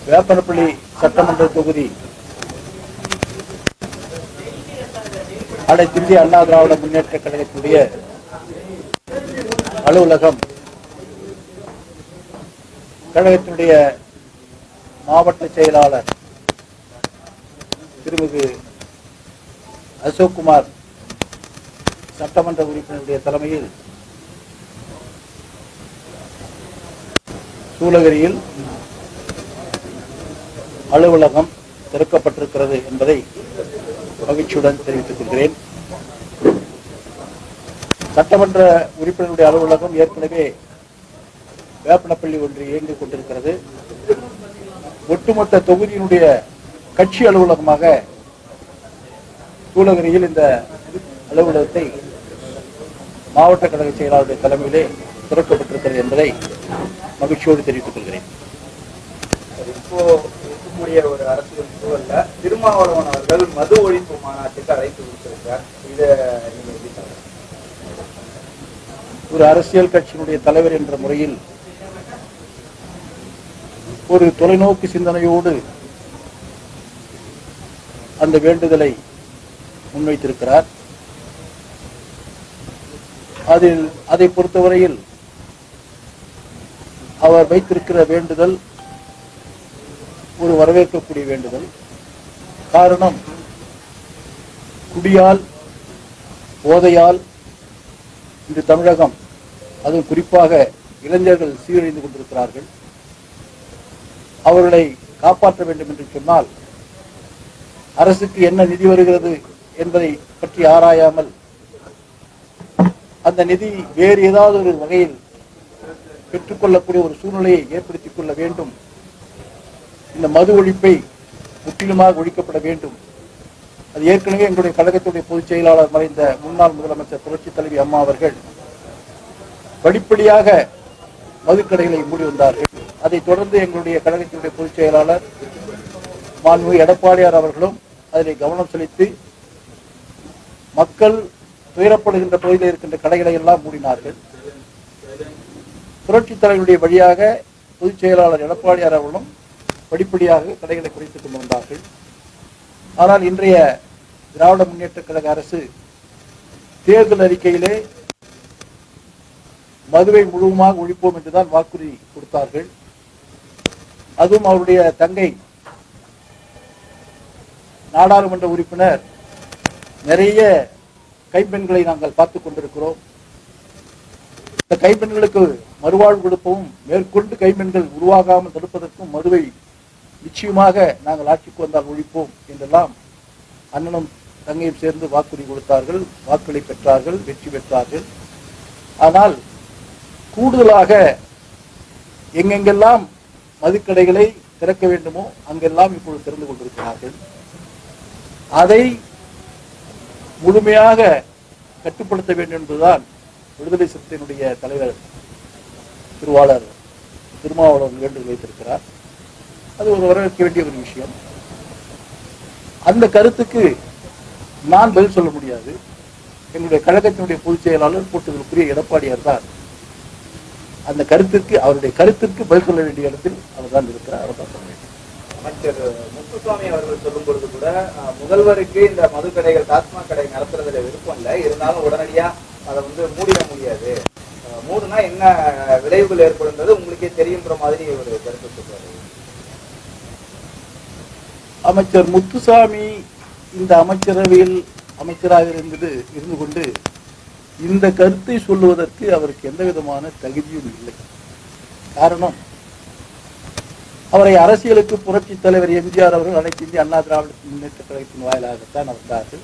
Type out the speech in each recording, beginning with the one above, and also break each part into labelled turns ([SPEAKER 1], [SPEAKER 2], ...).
[SPEAKER 1] வேப்பனப்பள்ளி சட்டமன்ற தொகுதி அனைத்து இந்திய அண்ணா திராவிட முன்னேற்ற கழகத்துடைய அலுவலகம் கழகத்தினுடைய மாவட்ட செயலாளர் திருமிகு அசோக்குமார் சட்டமன்ற உறுப்பினருடைய தலைமையில் சூளகிரியில் அலுவலகம் திறக்கப்பட்டிருக்கிறது என்பதை மகிழ்ச்சியுடன் தெரிவித்துக் கொள்கிறேன். சட்டமன்ற உறுப்பினருடைய அலுவலகம் ஏற்கனவே வேப்பனப்பள்ளி ஒன்று இயங்கிக் கொண்டிருக்கிறது. ஒட்டுமொத்த தொகுதியினுடைய கட்சி அலுவலகமாக சூளகிரியில் இந்த அலுவலகத்தை மாவட்ட கழக செயலாளருடைய தலைமையிலே திறக்கப்பட்டிருக்கிறது என்பதை மகிழ்ச்சியோடு தெரிவித்துக் கொள்கிறேன்.
[SPEAKER 2] இப்போ இருக்கக்கூடிய ஒரு அரசியல் சூழல்ல திருமாவளவன் அவர்கள் மது ஒழிப்பு மாநாட்டுக்கு அழைப்பு விடுத்திருக்கிறார். இதை நீங்க எப்படி சொல்றீங்க?
[SPEAKER 1] ஒரு அரசியல் கட்சியினுடைய தலைவர் என்ற முறையில் ஒரு தொலைநோக்கு சிந்தனையோடு அந்த வேண்டுதலை முன்வைத்திருக்கிறார். அதை பொறுத்தவரையில் அவர் வைத்திருக்கிற வேண்டுதல் ஒரு வரவேற்கக்கூடிய வேண்டுதல். காரணம், குடியால் போதையால் இன்று தமிழகம், அதுவும் குறிப்பாக இளைஞர்கள் சீரழிந்து கொண்டிருக்கிறார்கள். அவர்களை காப்பாற்ற வேண்டும் என்று சொன்னால் அரசுக்கு என்ன நிதி வருகிறது என்பதை பற்றி ஆராயாமல் அந்த நிதி வேறு ஏதாவது ஒரு வகையில் பெற்றுக்கொள்ளக்கூடிய ஒரு சூழ்நிலையை ஏற்படுத்திக் கொள்ள வேண்டும். இந்த மது ஒழிப்பை முற்றிலுமாக ஒழிக்கப்பட வேண்டும். அது ஏற்கனவே எங்களுடைய கழகத்துடைய பொதுச் செயலாளர் மறைந்த முன்னாள் முதலமைச்சர் புரட்சித் தலைவி அம்மா அவர்கள் படிப்படியாக மதுக்கடைகளை மூடி வந்தார்கள். அதைத் தொடர்ந்து எங்களுடைய கழகத்தினுடைய பொதுச் செயலாளர் மாண்புமிகு எடப்பாடியார் அவர்களும் அதில் கவனம் செலுத்தி மக்கள் துயரப்படுகின்ற பகுதியில் இருக்கின்ற கடைகளை எல்லாம் மூடினார்கள். புரட்சித் தலைவருடைய வழியாக பொதுச் செயலாளர் எடப்பாடியார் அவர்களும் படிப்படியாக கடைகளை குறைத்துக் கொண்டு வந்தார்கள். ஆனால் இன்றைய திராவிட முன்னேற்ற கழக அரசு தேர்தல் அறிக்கையிலே மதுவை முழுவதுமாக ஒழிப்போம் என்றுதான் வாக்குறுதி கொடுத்தார்கள். அதுவும் அவருடைய தங்கை நாடாளுமன்ற உறுப்பினர் நிறைய கைப்பெண்களை நாங்கள் பார்த்துக் கொண்டிருக்கிறோம். இந்த கைப்பெண்களுக்கு மறுவாழ்வு கொடுப்பவும் மேற்கொண்டு கைப்பெண்கள் உருவாகாமல் தடுப்பதற்கும் மதுவை நிச்சயமாக நாங்கள் ஆட்சிக்கு வந்தால் ஒழிப்போம் என்றெல்லாம் அண்ணனும் தங்கையும் சேர்ந்து வாக்குறுதி கொடுத்தார்கள். வாக்குகளை பெற்றார்கள், வெற்றி பெற்றார்கள். ஆனால் கூடுதலாக எங்கெங்கெல்லாம் மதுக்கடைகளை திறக்க வேண்டுமோ அங்கெல்லாம் இப்பொழுது திறந்து கொண்டிருக்கிறார்கள். அதை முழுமையாக கட்டுப்படுத்த வேண்டும் என்பதுதான் விடுதலை சிறுத்தையினுடைய தலைவர் திருவாளர் திருமாவளவன் வேண்டுகோள் வைத்திருக்கிறார். அது ஒரு வரவேற்க வேண்டிய ஒரு விஷயம். அந்த கருத்துக்கு நான் பதில் சொல்ல முடியாது. என்னுடைய கழகத்தினுடைய பொதுச் செயலாளர் போட்டுதலுக்குரிய எடப்பாடியார் தான் அந்த கருத்திற்கு, அவருடைய கருத்திற்கு பதில் சொல்ல வேண்டிய இடத்தில் அவர் தான் இருக்கிறார். அவர் தான் சொல்ல வேண்டும்.
[SPEAKER 2] அமைச்சர் முத்துசாமி அவர்கள் சொல்லும் பொழுது கூட முதல்வருக்கு இந்த மது கடைகள், டாஸ்மாக் கடை நடத்துறதுல விருப்பம் இல்லை, இருந்தாலும் உடனடியா அதை மூடிட முடியாது, மூடுனா என்ன விளைவுகள் ஏற்படுன்றது உங்களுக்கே தெரியுன்ற மாதிரி ஒரு கருத்து சொல்றாரு.
[SPEAKER 1] அமைச்சர் முத்துசாமி இந்த அமைச்சரவையில் அமைச்சராக இருந்து கொண்டு இந்த கருத்தை சொல்லுவதற்கு அவருக்கு எந்த விதமான தகுதியும் இல்லை. காரணம், அவரை அரசியலுக்கு புரட்சித் தலைவர் எம்ஜிஆர் அவர்கள் அனைத்து இந்திய அண்ணா திராவிட முன்னேற்ற கழகத்தின் வாயிலாகத்தான் வந்தார்கள்.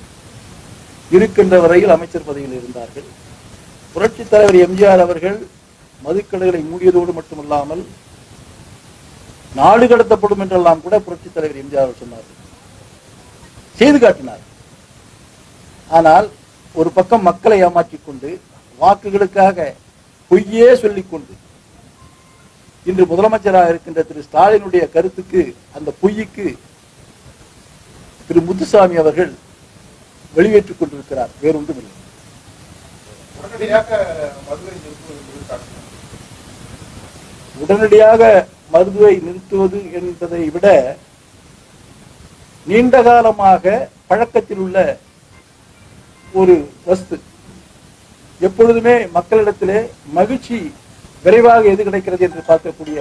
[SPEAKER 1] இருக்கின்ற வரையில் அமைச்சர் பதவியில் இருந்தார்கள். புரட்சித் தலைவர் எம்ஜிஆர் அவர்கள் மதுக்கடைகளை மூடியதோடு மட்டுமல்லாமல் நாடு கடத்தப்படும் என்றெல்லாம் கூட புரட்சித் தலைவர் எம்ஜிஆர் சொன்னார்கள், செய்து காட்டினார். ஆனால் ஒரு பக்கம் மக்களை ஏமாற்றிக் கொண்டு வாக்குகளுக்காக பொய்யே சொல்லிக்கொண்டு இன்று முதலமைச்சராக இருக்கின்ற திரு ஸ்டாலினுடைய கருத்துக்கு, அந்த பொய்யுக்கு திரு முத்துசாமி அவர்கள் வெளியேற்றிக் கொண்டிருக்கிறார். வேறொன்றும் இல்லை. உடனடியாக மதுவை நிறுத்துவது என்பதை விட நீண்ட காலமாக பழக்கத்தில் உள்ள ஒரு வஸ்து. எப்பொழுதுமே மக்களிடத்திலே மகிழ்ச்சி விரைவாக எது கிடைக்கிறது என்று பார்க்கக்கூடிய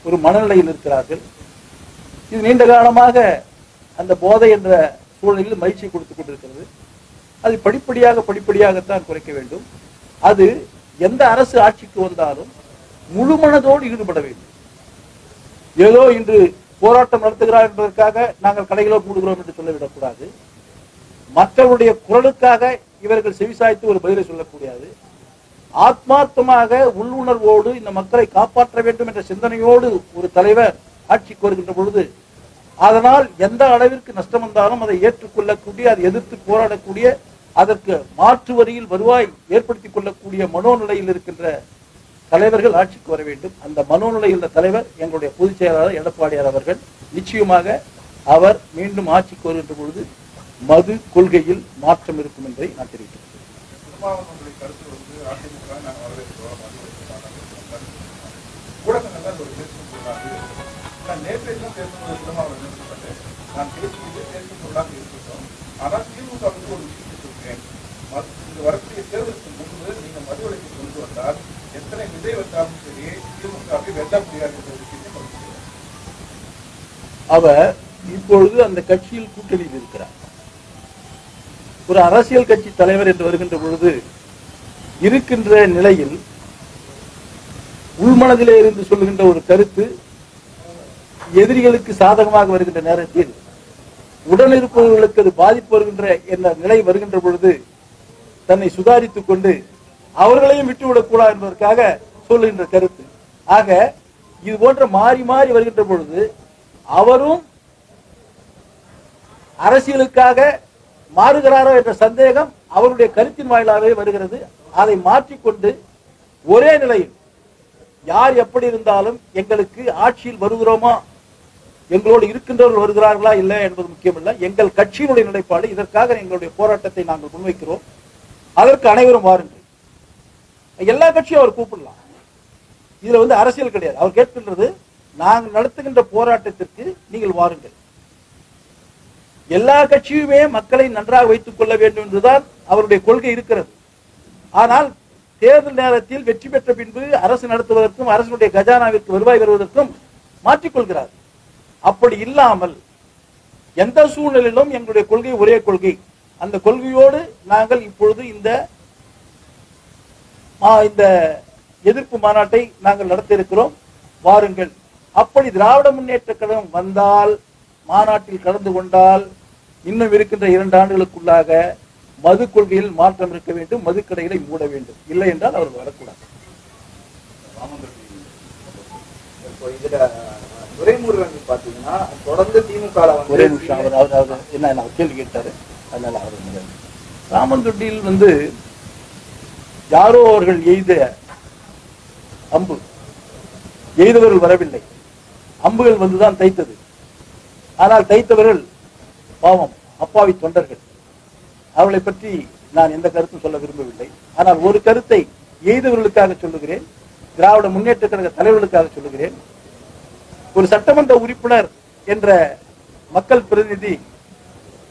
[SPEAKER 1] ஒரு மனநிலையில் இருக்கிறார்கள். இது நீண்ட காலமாக அந்த போதை என்ற சூழலில் மகிழ்ச்சி கொடுத்துக் கொண்டிருக்கிறது. அது படிப்படியாகத்தான் குறைக்க வேண்டும். அது எந்த அரசு ஆட்சிக்கு வந்தாலும் முழு மனதோடு ஈடுபட வேண்டும். ஏதோ இன்று போராட்டம் நடத்துகிறார் என்பதற்காக நாங்கள் கடைகளோ மூடுகிறோம் என்று சொல்லிவிடக்கூடாது. மற்றவருடைய குரலுக்காக இவர்கள் செவிசாய்த்து ஒரு பதிலை சொல்லக்கூடாது. ஆத்மார்த்தமாக உள்ளுணர்வோடு இந்த மக்களை காப்பாற்ற வேண்டும் என்ற சிந்தனையோடு ஒரு தலைவர் ஆட்சிக்கு வருகின்ற பொழுது அதனால் எந்த அளவிற்கு நஷ்டம் வந்தாலும் அதை ஏற்றுக்கொள்ளக்கூடிய, அதை எதிர்த்து போராடக்கூடிய, அதற்கு மாற்று வரியில் வருவாய் ஏற்படுத்திக் கொள்ளக்கூடிய மனோநிலையில் இருக்கின்ற தலைவர்கள் ஆட்சிக்கு வர வேண்டும். அந்த மனோநிலையில் உள்ள தலைவர் எங்களுடைய பொதுச் செயலாளர் எடப்பாடியார் அவர்கள். நிச்சயமாக அவர் மீண்டும் ஆட்சிக்கு வருகின்ற பொழுது மது கொள்கையில் மாற்றம் இருக்கும் என்பதை நான் தெரிவிக்கிறேன்.
[SPEAKER 3] வரக்கூடிய தேர்தலுக்கு முன்பு நீங்க மது விலக்கு கொண்டு வந்தால் எத்தனை விதை வந்தாலும் சரி திமுகவை வெல்ல முடியாது என்ற விஷயத்தை
[SPEAKER 1] அவர் இப்பொழுது அந்த கட்சியில் கூட்டணியில் இருக்கிறார். ஒரு அரசியல் கட்சி தலைவர் என்று வருகின்ற பொழுது இருக்கின்ற நிலையில் உள்மனதிலே இருந்து சொல்லுகின்ற ஒரு கருத்து எதிரிகளுக்கு சாதகமாக வருகின்ற நேரத்தில் உடனிருப்பவர்களுக்கு அது பாதிப்பு வருகின்ற என்ற நிலை வருகின்ற பொழுது தன்னை சுதாரித்துக் கொண்டு அவர்களையும் விட்டுவிடக் கூடாது என்பதற்காக சொல்லுகின்ற கருத்து. ஆக இது போன்ற மாறி மாறி வருகின்ற பொழுது அவரும் அரசியலுக்காக மாறுகிறாரோ என்ற சந்தேகம் அவருடைய கருத்தின் வாயிலாகவே வருகிறது. அதை மாற்றிக்கொண்டு ஒரே நிலையில் யார் எப்படி இருந்தாலும் எங்களுக்கு ஆட்சியில் வருகிறோமா, எங்களோடு இருக்கின்றவர்கள் வருகிறார்களா இல்லை என்பது முக்கியமல்ல. எங்கள் கட்சியினுடைய நிலைப்பாடு, இதற்காக எங்களுடைய போராட்டத்தை நாங்கள் முன்வைக்கிறோம், அதற்கு அனைவரும் வாருங்கள். எல்லா கட்சியும் அவர் கூப்பிடலாம். இதுல அரசியல் கிடையாது. அவர் கேட்கின்றது நாங்கள் நடத்துகின்ற போராட்டத்திற்கு நீங்கள் வாருங்கள். எல்லா கட்சியுமே மக்களை நன்றாக வைத்துக் கொள்ள வேண்டும் என்றுதான் அவருடைய கொள்கை இருக்கிறது. ஆனால் தேர்தல் நேரத்தில் வெற்றி பெற்ற பின்பு அரசு நடத்துவதற்கும் அரசுடைய கஜானாவிற்கு வருவாய் வருவதற்கும் மாற்றிக்கொள்கிறார். அப்படி இல்லாமல் எந்த சூழ்நிலையிலும் எங்களுடைய கொள்கை ஒரே கொள்கை. அந்த கொள்கையோடு நாங்கள் இப்பொழுது இந்த எதிர்ப்பு மாநாட்டை நாங்கள் நடத்த இருக்கிறோம், வாருங்கள். அப்படி திராவிட முன்னேற்ற கழகம் வந்தால், மாநாட்டில் கலந்து கொண்டால், இன்னும் இருக்கின்ற 2 ஆண்டுகளுக்குள்ளாக மது கொள்கையில் மாற்றம் இருக்க வேண்டும், மதுக்கடைகளை மூட வேண்டும். இல்லை என்றால் அவர்கள் வரக்கூடாது.
[SPEAKER 2] துரைமுருகன் பாத்தீங்கன்னா தொடர்ந்து திமுக
[SPEAKER 1] ஒரே நிமிஷம் அவர் என்ன கேள்வி கேட்டாரு, அதனால அவர் ராமந்தொட்டியில் யாரோ அவர்கள் எய்த அம்பு, எய்தவர்கள் வரவில்லை, அம்புகள் வந்துதான் தைத்தது. ஆனால் தைத்தவர்கள் பாவம் அப்பாவி தொண்டர்கள். அவர்களை பற்றி நான் எந்த கருத்தும் சொல்ல விரும்பவில்லை. ஆனால் ஒரு கருத்தை எய்தவர்களுக்காக சொல்லுகிறேன், திராவிட முன்னேற்ற கழக தலைவர்களுக்காக சொல்லுகிறேன். ஒரு சட்டமன்ற உறுப்பினர் என்ற மக்கள் பிரதிநிதி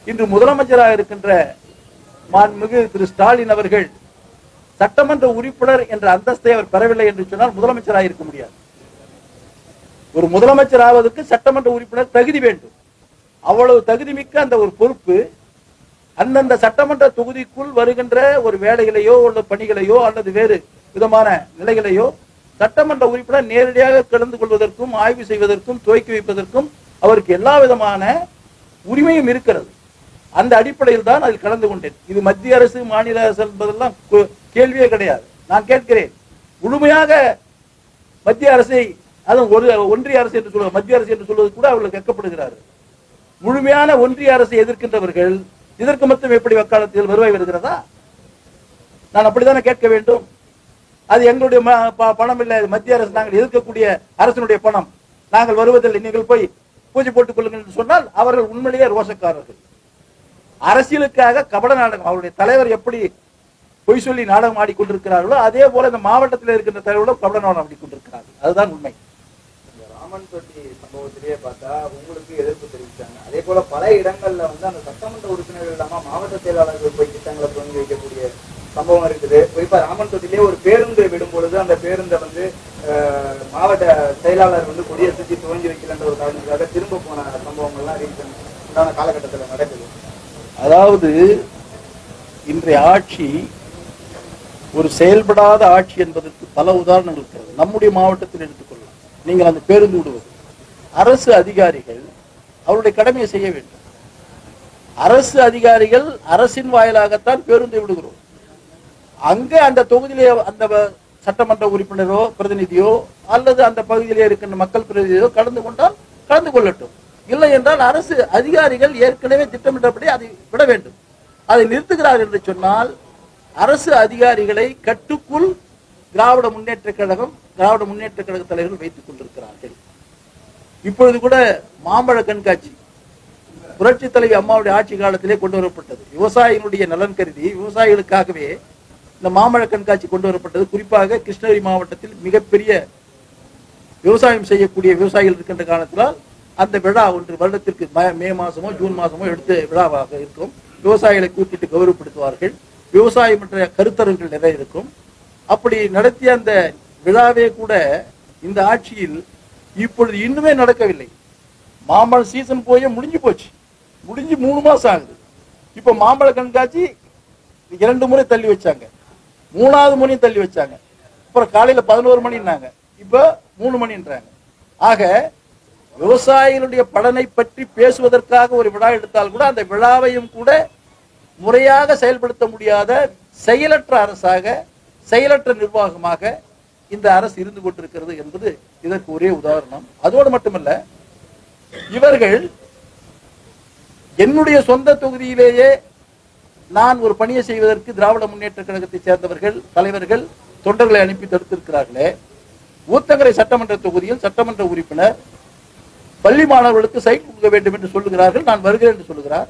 [SPEAKER 1] இன்று முதலமைச்சராக இருக்கின்ற மாண்புமிகு திரு ஸ்டாலின் அவர்கள் சட்டமன்ற உறுப்பினர் என்ற அந்தஸ்தை அவர் பெறவில்லை என்று சொன்னால் முதலமைச்சராக இருக்க முடியாது. ஒரு முதலமைச்சர் ஆவதற்கு சட்டமன்ற உறுப்பினர் தகுதி வேண்டும். அவ்வளவு தகுதி மிக்க அந்த ஒரு பொறுப்பு அந்தந்த சட்டமன்ற தொகுதிக்குள் வருகின்ற ஒரு வேலைகளையோ அல்லது பணிகளையோ அல்லது வேறு விதமான நிலைகளையோ சட்டமன்ற உறுப்பினர் நேரடியாக கலந்து கொள்வதற்கும் ஆய்வு செய்வதற்கும் துவக்கி வைப்பதற்கும் அவருக்கு எல்லா விதமான உரிமையும் இருக்கிறது. அந்த அடிப்படையில் தான் அதில் கலந்து கொண்டேன். இது மத்திய அரசு மாநில அரசு என்பதெல்லாம் கேள்வியே கிடையாது. நான் கேட்கிறேன், முழுமையாக மத்திய அரசை, அதுவும் ஒரு ஒன்றிய அரசு என்று சொல்வது, மத்திய அரசு என்று சொல்வது கூட அவர்கள் கேட்கப்படுகிறார்கள். முழுமையான ஒன்றிய அரசை எதிர்க்கின்றவர்கள் இதற்கு மட்டும் எப்படி வக்காலத்தில் வருவாய் வருகிறதா? நான் அப்படித்தானே கேட்க வேண்டும். அது எங்களுடைய பணம் இல்லை, மத்திய அரசு நாங்கள் எதிர்க்கக்கூடிய அரசினுடைய பணம், நாங்கள் வருவதில்லை, நீங்கள் போய் பூஜை போட்டுக் கொள்ளுங்கள் என்று சொன்னால் அவர்கள் உண்மையிலேயே ரோஷக்காரர்கள். அரசியலுக்காக கபட நாடகம், அவருடைய தலைவர் எப்படி பொய் சொல்லி நாடகம் ஆடிக்கொண்டிருக்கிறார்களோ அதே போல இந்த மாவட்டத்தில் இருக்கின்ற தலைவர்களும் கபட நாடகம் ஆடிக்கொண்டிருக்கிறார்கள். அதுதான் உண்மை.
[SPEAKER 2] ராமன் தொட்டி சம்பவத்திலேயே பார்த்தா உங்களுக்கு எதிர்ப்பு தெரிவிச்சாங்க. அதே போல பல இடங்கள்ல வந்து அந்த சட்டமன்ற உறுப்பினர்கள் இல்லாம மாவட்ட செயலாளர்கள் போய் திட்டங்களை துவங்கி வைக்கக்கூடிய சம்பவம் இருக்குது. குறிப்பா ராமன் தொட்டிலே ஒரு பேருந்து விடும் பொழுது அந்த பேருந்தை வந்து மாவட்ட செயலாளர் வந்து கொடியசைச்சு துவங்கி வைக்கலன்ற ஒரு காரணத்துக்காக திரும்ப போன சம்பவங்கள்லாம் உண்டான காலகட்டத்தில் நடக்குது.
[SPEAKER 1] அதாவது இன்றைய ஆட்சி ஒரு செயல்படாத ஆட்சி என்பதற்கு பல உதாரணங்கள் இருக்கிறது. நம்முடைய மாவட்டத்தில் எடுத்துக்கொள்ளலாம். நீங்கள் அந்த பேருந்து விடுவது, அரசு அதிகாரிகள் அவருடைய கடமையை செய்ய வேண்டும். அரசு அதிகாரிகள் அரசின் வாயிலாகத்தான் பேருந்தை விடுகிறோம். அங்க அந்த தொகுதியிலே அந்த சட்டமன்ற உறுப்பினரோ பிரதிநிதியோ அல்லது அந்த பகுதியிலே இருக்கின்ற மக்கள் பிரதிநிதியோ கலந்து கொண்டால் கலந்து கொள்ளட்டும். இல்லை என்றால் அரசு அதிகாரிகள் ஏற்கனவே திட்டமிட்டபடி அதை விட வேண்டும். அதை நிறுத்துகிறார் என்று சொன்னால் அரசு அதிகாரிகளை கட்டுக்குள் திராவிட முன்னேற்ற கழக தலைவர்கள் வைத்துக் கொண்டிருக்கிறார்கள். இப்பொழுது கூட மாம்பழ கண்காட்சி புரட்சி தலைவி அம்மாவுடைய ஆட்சி காலத்திலே கொண்டு வரப்பட்டது. விவசாயிகளுடைய நலன் கருதி விவசாயிகளுக்காகவே இந்த மாம்பழ கண்காட்சி கொண்டு வரப்பட்டது. குறிப்பாக கிருஷ்ணகிரி மாவட்டத்தில் மிகப்பெரிய விவசாயம் செய்யக்கூடிய விவசாயிகள் இருக்கின்ற காரணத்தினால் அந்த விழா ஒன்று வருடத்திற்கு மே மாசமோ ஜூன் மாசமோ எடுத்து விழாவாக இருக்கும். விவசாயிகளை கூட்டிட்டு கௌரவப்படுத்துவார்கள். விவசாயம் என்ற கருத்தரங்குகள் நிறைய இருக்கும். அப்படி நடத்திய அந்த விழாவே கூட இந்த ஆட்சியில் இப்பொழுது இன்னுமே நடக்கவில்லை. மாம்பழ சீசன் போய் முடிஞ்சு போச்சு. முடிஞ்சு 3 மாசம் ஆகுது. இப்ப மாம்பழ கண்காட்சி 2 முறை தள்ளி வச்சாங்க, 3வது முறையும் தள்ளி வச்சாங்க. அப்புறம் காலையில 11 மணின்னாங்க, இப்ப 3 மணின்றாங்க. ஆக விவசாயிகளுடைய பலனை பற்றி பேசுவதற்காக ஒரு விழா எடுத்தால் கூட அந்த விழாவையும் கூட முறையாக செயல்படுத்த முடியாத செயலற்ற அரசாக, செயலற்ற நிர்வாகமாக இந்த அரசு இருந்து கொண்டிருக்கிறது என்பது இதற்கு ஒரே உதாரணம். அதோடு மட்டுமல்ல, இவர்கள் என்னுடைய சொந்த தொகுதியிலேயே நான் ஒரு பணியை செய்வதற்கு திராவிட முன்னேற்ற கழகத்தை சேர்ந்தவர்கள், தலைவர்கள், தொண்டர்களை அனுப்பி தடுத்திருக்கிறார்களே. ஊத்தங்கரை சட்டமன்ற தொகுதியில் சட்டமன்ற உறுப்பினர் பள்ளி மாணவர்களுக்கு சைக்கிள் கொடுக்க வேண்டும் என்று சொல்லுகிறார்கள். நான் வருகிறேன் என்று சொல்லுகிறார்.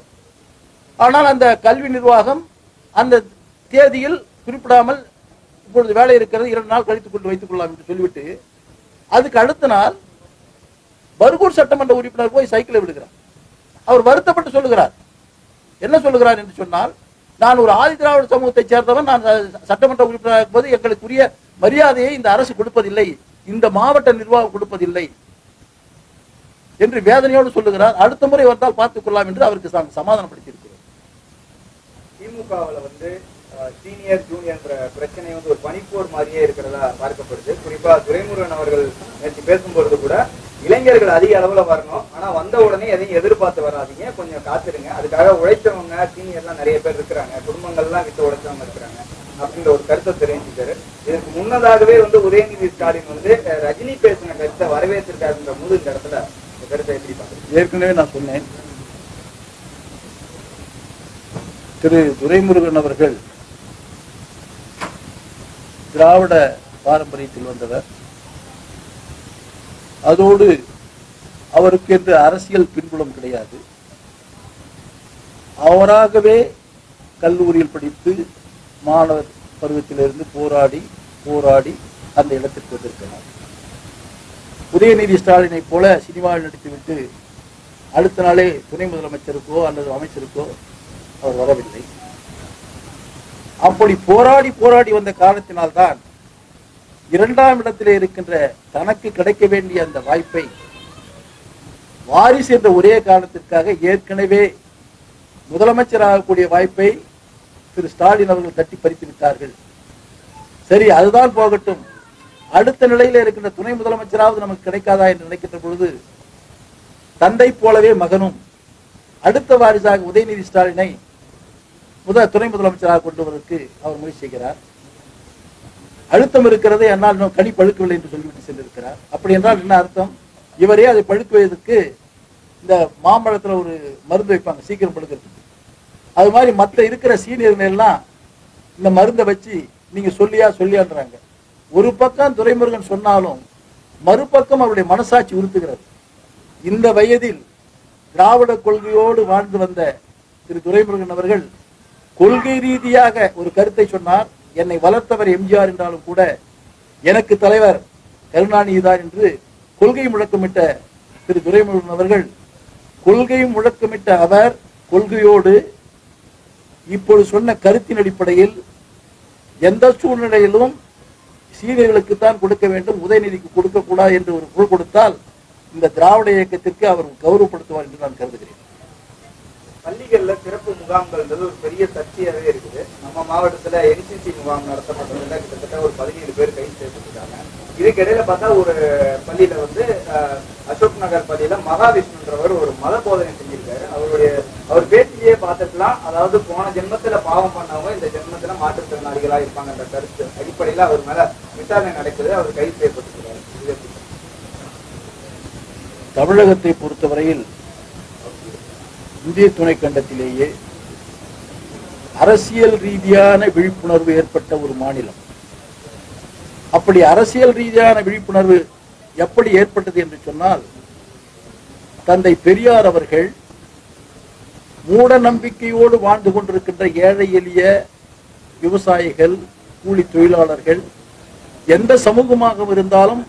[SPEAKER 1] ஆனால் அந்த கல்வி நிர்வாகம் அந்த தேதியில் குறிப்பிடாமல் இப்பொழுது வேலை இருக்கிறது, 2 நாள் கழித்துக் கொண்டு வைத்துக் கொள்ளலாம் என்று சொல்லிவிட்டு அதுக்கு அடுத்த நாள் பர்கூர் சட்டமன்ற உறுப்பினர் போய் சைக்கிளை விடுகிறார். அவர் வருத்தப்பட்டு சொல்லுகிறார். என்ன சொல்லுகிறார் என்று சொன்னால், நான் ஒரு ஆதி திராவிட சமூகத்தை சேர்ந்தவன், நான் சட்டமன்ற உறுப்பினராக இருப்பது எங்களுக்குரிய மரியாதையை இந்த அரசு கொடுப்பதில்லை, இந்த மாவட்ட நிர்வாகம் கொடுப்பதில்லை என்று வேதனையோடு சொல்லுகிறார். அடுத்த முறை வந்தால் பார்த்துக் கொள்ளலாம் என்று அவருக்கு சமாதானப்படுத்தி இருக்கிறோம்.
[SPEAKER 2] திமுகவில் வந்து சீனியர் ஜூனியர் பிரச்சனை வந்து ஒரு பனிப்போர் மாதிரியே இருக்கிறதா பார்க்கப்படுது. குறிப்பா துரைமுருகன் அவர்கள் நேற்று பேசும்பொழுது கூட இளைஞர்கள் அதிக அளவுல வரணும், ஆனா வந்த உடனே எதையும் எதிர்பார்த்து வராதிங்க, கொஞ்சம் காத்திருங்க, அதுக்காக உழைச்சவங்க சீனியர்லாம் நிறைய பேர் இருக்கிறாங்க, குடும்பங்கள்லாம் விட்டு உழைச்சவங்க இருக்கிறாங்க அப்படின்ற ஒரு கருத்தை தெரிவிச்சிட்டாரு. இதற்கு முன்னதாகவே வந்து உதயநிதி ஸ்டாலின் வந்து ரஜினி பேசின கருத்தை வரவேற்றிருக்காருன்ற போது இந்த இடத்துல கருத்தை எப்படி பார்க்க?
[SPEAKER 1] ஏற்கனவே நான் சொன்னேன், திரு துரைமுருகன் அவர்கள் திராவிட பாரம்பரியத்தில் வந்தவர். அதோடு அவருக்கு என்று அரசியல் பின்புலம் கிடையாது. அவராகவே கல்லூரியில் படித்து மாணவர் பருவத்திலிருந்து போராடி அந்த இடத்திற்கு வந்திருக்கிறார். உதயநிதி ஸ்டாலினை போல சினிமாவில் நடித்துவிட்டு அடுத்த நாளே துணை முதலமைச்சருக்கோ அல்லது அமைச்சருக்கோ அவர் வரவில்லை. அப்படி போராடி வந்த காரணத்தினால்தான் 2ஆம் இடத்திலே இருக்கின்ற தனக்கு கிடைக்க வேண்டிய அந்த வாய்ப்பை வாரிசு என்ற ஒரே காரணத்திற்காக ஏற்கனவே முதலமைச்சராகக்கூடிய வாய்ப்பை திரு ஸ்டாலின் அவர்கள் தட்டி பறித்து விட்டார்கள். சரி, அதுதான் போகட்டும், அடுத்த நிலையில இருக்கின்ற துணை முதலமைச்சராவது நமக்கு கிடைக்காதா என்று நினைக்கின்ற பொழுது தந்தை போலவே மகனும் அடுத்த வாரிசாக உதயநிதி ஸ்டாலினை துணை முதலமைச்சராக கொண்டு வருவதற்கு அவர் முயற்சி செய்கிறார். அழுத்தம் இருக்கிறது, என்னால் இன்னும் கனி பழுக்கவில்லை என்று சொல்லிவிட்டு சென்றிருக்கிறார். அப்படி என்றால் என்ன அர்த்தம்? இவரே அதை பழுக்குவதற்கு இந்த மாம்பழத்துல ஒரு மருந்து வைப்பாங்க சீக்கிரம் பழுக்கிறதுக்கு. அது மாதிரி மற்ற இருக்கிற சீனியர்கள் எல்லாம் இந்த மருந்தை வச்சு நீங்க சொல்லியான்றாங்க. ஒரு பக்கம் துரைமுருகன் சொன்னாலும் மறுபக்கம் அவருடைய மனசாட்சி உறுத்துகிறது. இந்த வயதில் திராவிட கொள்கையோடு வாழ்ந்து வந்த திரு துரைமுருகன் அவர்கள் கொள்கை ரீதியாக ஒரு கருத்தை சொன்னார். என்னை வளர்த்தவர் எம்ஜிஆர் என்றாலும் கூட எனக்கு தலைவர் கருணாநிதி தான் என்று கொள்கை முழக்கமிட்ட திரு துரைமுருகன் அவர்கள் கொள்கை முழக்கமிட்ட அவர் கொள்கையோடு இப்பொழுது சொன்ன கருத்தின் அடிப்படையில் எந்த சூழ்நிலையிலும் சீனியர்களுக்குத்தான் கொடுக்க வேண்டும், உதயநிதிக்கு கொடுக்கக்கூடாது என்று ஒரு குரல் கொடுத்தால் இந்த திராவிட இயக்கத்திற்கு அவர் கௌரவப்படுத்துவார் என்று நான் கருதுகிறேன்.
[SPEAKER 2] பள்ளிகள்ல சிறப்பு முகாம்கள்ன்றது ஒரு பெரிய சர்ச்சையாகவே இருக்குது. நம்ம மாவட்டத்துல என்சிசி முகாம் நடத்தப்பட்டதுல கிட்டத்தட்ட ஒரு 17 பேர் கைது செய்யப்பட்டிருக்காங்க. இதுக்கு இடையில பார்த்தா ஒரு பள்ளியில வந்து அசோக் நகர் பள்ளியில மகாவிஷ்ணுன்றவர் ஒரு மத போதனை செஞ்சிருக்காரு. அவர் பேச்சிலேயே பார்த்துக்கலாம், அதாவது போன ஜென்மத்துல பாவம் பண்ணவங்க இந்த ஜென்மத்துல மாற்றுத்திறனாளிகளா இருப்பாங்கன்ற கருத்து அடிப்படையில அவர் மேல விசாரணை நடக்குது. அவர் கைது செய்யப்பட்டிருக்கிறார்.
[SPEAKER 1] தமிழகத்தை பொறுத்தவரையில் இந்திய துணைக்கண்டத்திலேயே அரசியல் ரீதியான விழிப்புணர்வு ஏற்பட்ட ஒரு மாநிலம். அப்படி அரசியல் ரீதியான விழிப்புணர்வு எப்படி ஏற்பட்டது என்று சொன்னால், தந்தை பெரியார் அவர்கள் மூட நம்பிக்கையோடு வாழ்ந்து கொண்டிருக்கின்ற ஏழை எளிய விவசாயிகள், கூலி தொழிலாளர்கள், எந்த சமூகமாக இருந்தாலும்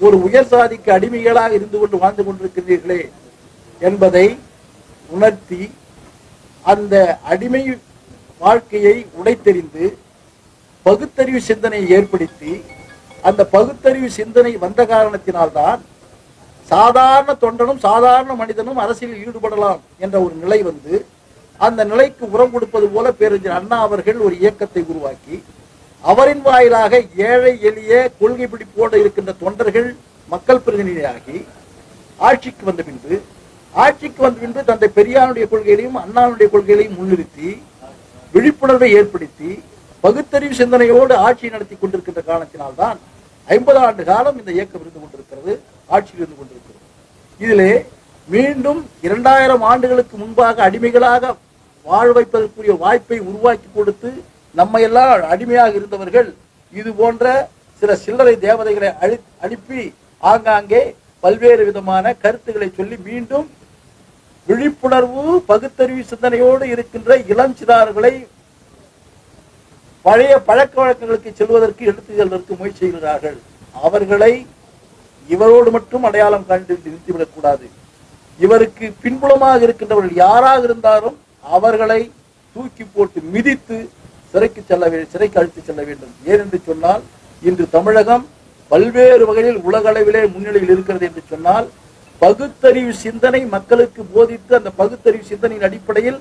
[SPEAKER 1] ஒரு உயர் சாதிக்கு அடிமைகளாக இருந்து கொண்டு வாழ்ந்து கொண்டிருக்கிறீர்களே என்பதை உணர்த்தி அந்த அடிமை வாழ்க்கையை உடைத்தெறிந்து பகுத்தறிவு சிந்தனையை ஏற்படுத்தி, அந்த பகுத்தறிவு சிந்தனை வந்த காரணத்தினால்தான் சாதாரண தொண்டனும் சாதாரண மனிதனும் அரசியலில் ஈடுபடலாம் என்ற ஒரு நிலை வந்து, அந்த நிலைக்கு உரம் கொடுப்பது போல பேரறிஞர் அண்ணா அவர்கள் ஒரு இயக்கத்தை உருவாக்கி அவரின் வாயிலாக ஏழை எளிய கொள்கை பிடிப்போடு இருக்கின்ற தொண்டர்கள் மக்கள் பிரதிநிதியாகி ஆட்சிக்கு வந்த பின்பு தந்தை பெரியாருடைய கொள்கைகளையும் அண்ணாவுடைய கொள்கைகளையும் முன்னிறுத்தி விழிப்புணர்வை ஏற்படுத்தி பகுத்தறிவு சிந்தனையோடு ஆட்சியை நடத்தி கொண்டிருக்கின்ற காரணத்தினால்தான் 50 ஆண்டு காலம் இந்த இயக்கம் இருந்து கொண்டிருக்கிறது, ஆட்சியில் இருந்து கொண்டிருக்கிறது. இதிலே மீண்டும் 2000 ஆண்டுகளுக்கு முன்பாக அடிமைகளாக வாழ வைப்பதற்குரிய வாய்ப்பை உருவாக்கி கொடுத்து நம்ம எல்லாம் அடிமையாக இருந்தவர்கள் இது போன்ற சில சில்லறை தேவதைகளை அனுப்பி ஆங்காங்கே பல்வேறு விதமான கருத்துக்களை சொல்லி மீண்டும் விழிப்புணர்வு பகுத்தறிவு சிந்தனையோடு இருக்கின்ற இளம் சிறார்களை பழைய பழக்க வழக்கங்களுக்கு செல்வதற்கு எடுத்து செல்வதற்கு முயற்சி செய்கிறார்கள். அவர்களை இவரோடு மட்டும் அடையாளம் கண்டு நிறுத்திவிடக் கூடாது. இவருக்கு பின்புலமாக இருக்கின்றவர்கள் யாராக இருந்தாலும் அவர்களை தூக்கி போட்டு மிதித்து சிறைக்கு அழைத்து செல்ல வேண்டும். ஏனென்று சொன்னால் இன்று தமிழகம் பல்வேறு வகையில் உலக அளவிலே முன்னிலையில் இருக்கிறது என்று சொன்னால், பகுத்தறிவு சிந்தனை மக்களுக்கு போதித்து அந்த பகுத்தறிவு சிந்தனையின் அடிப்படையில்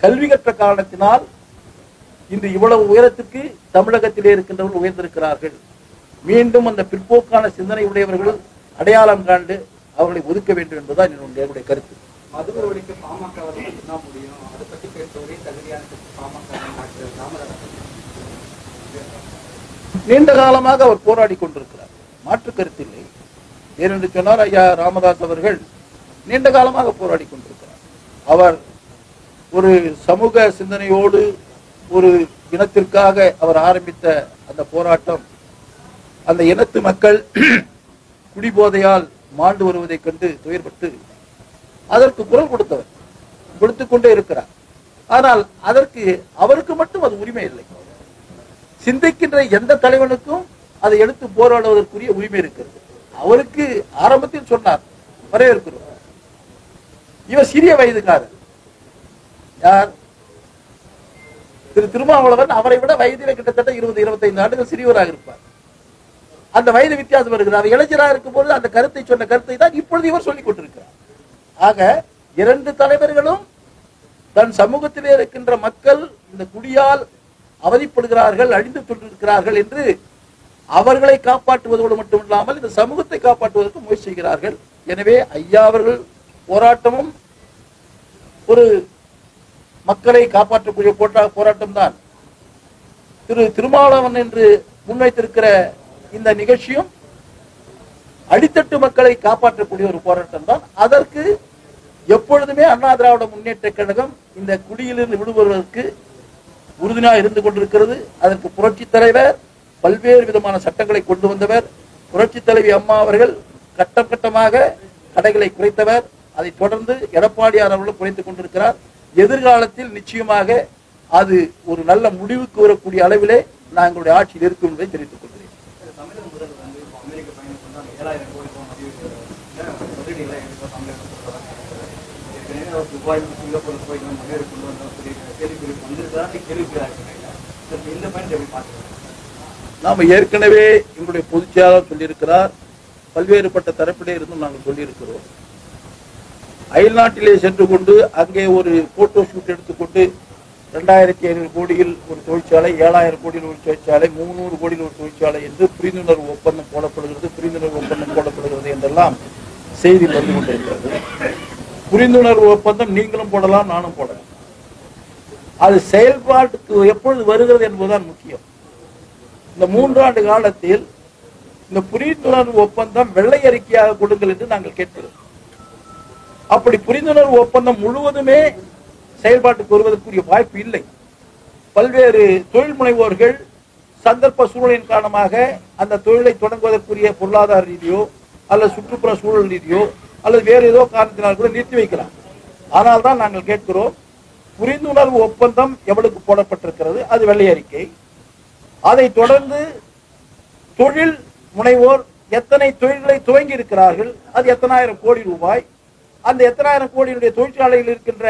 [SPEAKER 1] கல்வி கற்ற காரணத்தினால் இன்று இவ்வளவு உயரத்திற்கு தமிழகத்திலே இருக்கின்றவர்கள் உயர்ந்திருக்கிறார்கள். மீண்டும் அந்த பிற்போக்கான சிந்தனை உடையவர்கள் அடையாளம் காண்டு அவர்களை ஒதுக்க வேண்டும் என்பதுதான் என்னுடைய கருத்து.
[SPEAKER 2] மதுரை ஒழிக்க பாமக தான் முடியும், அதை பற்றி பேசுவதே தகுதியான பாமக.
[SPEAKER 1] நீண்ட காலமாக அவர் போராடி கொண்டிருக்கிறார், மாற்று கருத்தில்லை. ஏனென்று சொன்னார், ஐயா ராமதாஸ் அவர்கள் நீண்ட காலமாக போராடி கொண்டிருக்கிறார். அவர் ஒரு சமூக சிந்தனையோடு ஒரு இனத்திற்காக அவர் ஆரம்பித்த அந்த போராட்டம், அந்த இனத்து மக்கள் குடிபோதையால் மாண்டு வருவதைக் கண்டு துயர்பட்டு அதற்கு குரல் கொடுத்துக் கொண்டே இருக்கிறார். ஆனால் அதற்கு அவருக்கு மட்டும் அது உரிமை இல்லை. சிந்திக்கின்ற எந்த தலைவனுக்கும் அதை எடுத்து போராடுவதற்குரிய உரிமை இருக்கிறது. அவருக்கு ஆரம்பத்தில் சொன்னார், வரவேற்கிறோம். இவர் சிறிய வயதுக்காரர். யார்? திரு திருமாவளவன் அவரை விட வயதிலே கிட்டத்தட்ட 20-25 ஆண்டுகள் சிறியவராக இருப்பார். அந்த வயது வித்தியாசம் வருகிறார். இளைஞராக இருக்கும் போது அந்த கருத்தை சொன்ன கருத்தை தான் இப்பொழுது இவர் சொல்லிக் கொண்டிருக்கிறார். ஆக 2 தலைவர்களும் தன் சமூகத்திலே இருக்கின்ற மக்கள் இந்த குடியால் அவதிப்படுகிறார்கள், அழிந்து கொண்டிருக்கிறார்கள் என்று அவர்களை காப்பாற்றுவதோடு மட்டுமில்லாமல் இந்த சமூகத்தை காப்பாற்றுவதற்கு முயற்சி செய்கிறார்கள். எனவே ஐயா அவர்கள் போராட்டமும் ஒரு மக்களை காப்பாற்றக்கூடிய போராட்டம் தான். திரு திருமாவளவன் என்று முன்வைத்திருக்கிற இந்த நிகழ்ச்சியும் அடித்தட்டு மக்களை காப்பாற்றக்கூடிய ஒரு போராட்டம் தான். அதற்கு எப்பொழுதுமே அண்ணா திராவிட முன்னேற்ற கழகம் இந்த குடியிலிருந்து விடுபடுவதற்கு உறுதுணையாக இருந்து கொண்டிருக்கிறது. அதற்கு புரட்சி தலைவர் பல்வேறு விதமான சட்டங்களை கொண்டு வந்தவர். புரட்சி தலைவி அம்மா அவர்கள் கட்டம் கட்டமாக கடைகளை குறைத்தவர். அதை தொடர்ந்து எடப்பாடியார் அவர்களும் குறைத்துக் கொண்டிருக்கிறார். எதிர்காலத்தில் நிச்சயமாக அது ஒரு நல்ல முடிவுக்கு வரக்கூடிய அளவிலே நாங்களுடைய ஆட்சியில் இருக்கும் என்பதை தெரிவித்துக் கொள்கிறேன்.
[SPEAKER 2] தமிழக முதல்வர் வந்து அமெரிக்க பயணம் 7,000 கோடி துபாய் சிங்கப்பூர் போய் முன்னேறி கொண்டு வந்தோம் கேள்விக்குறி வந்திருக்கான்னு கேள்விக்குறாங்க. இந்த பாயிண்ட் எப்படி பார்க்குறேன்?
[SPEAKER 1] நாம் ஏற்கனவே எங்களுடைய பொதுச் செயலாளர் சொல்லியிருக்கிறார், பல்வேறுபட்ட தரப்பிலே இருந்தும் நாங்கள் சொல்லியிருக்கிறோம். அயல்நாட்டிலே சென்று கொண்டு அங்கே ஒரு போட்டோ ஷூட் எடுத்துக்கொண்டு 2500 கோடியில் ஒரு தொழிற்சாலை, 7000 கோடியில் ஒரு தொழிற்சாலை, 300 கோடியில் ஒரு தொழிற்சாலை என்று புரிந்துணர்வு ஒப்பந்தம் போடப்படுகிறது என்றெல்லாம் செய்தியில் வந்து கொண்டிருக்கிறது. புரிந்துணர்வு ஒப்பந்தம் நீங்களும் போடலாம், நானும் போடலாம். அது செயல்பாட்டுக்கு எப்பொழுது வருகிறது என்பதுதான் முக்கியம். இந்த 3 ஆண்டு காலத்தில் இந்த புரிந்துணர்வு ஒப்பந்தம் வெள்ளை அறிக்கையாக கொடுங்கள் என்று நாங்கள் கேட்கிறோம். அப்படி புரிந்துணர்வு ஒப்பந்தம் முழுவதுமே செயல்பாட்டுக்கு வருவதற்குரிய வாய்ப்பு இல்லை. பல்வேறு தொழில் முனைவோர்கள் சந்தர்ப்ப சூழலின் காரணமாக அந்த தொழிலை தொடங்குவதற்குரிய பொருளாதார ரீதியோ அல்லது சுற்றுப்புற சூழல் ரீதியோ அல்லது வேறு ஏதோ காரணத்தினால் கூட நிறுத்தி வைக்கலாம். ஆனால் தான் நாங்கள் கேட்கிறோம், புரிந்துணர்வு ஒப்பந்தம் எவ்வளவுக்கு போடப்பட்டிருக்கிறது, அது வெள்ளை அறிக்கை. அதை தொடர்ந்து தொழில் முனைவோர் எத்தனை தொழில்களை துவங்கி இருக்கிறார்கள், அது எத்தனாயிரம் கோடி ரூபாய், அந்த எத்தனாயிரம் கோடியுடைய தொழிற்சாலையில் இருக்கின்ற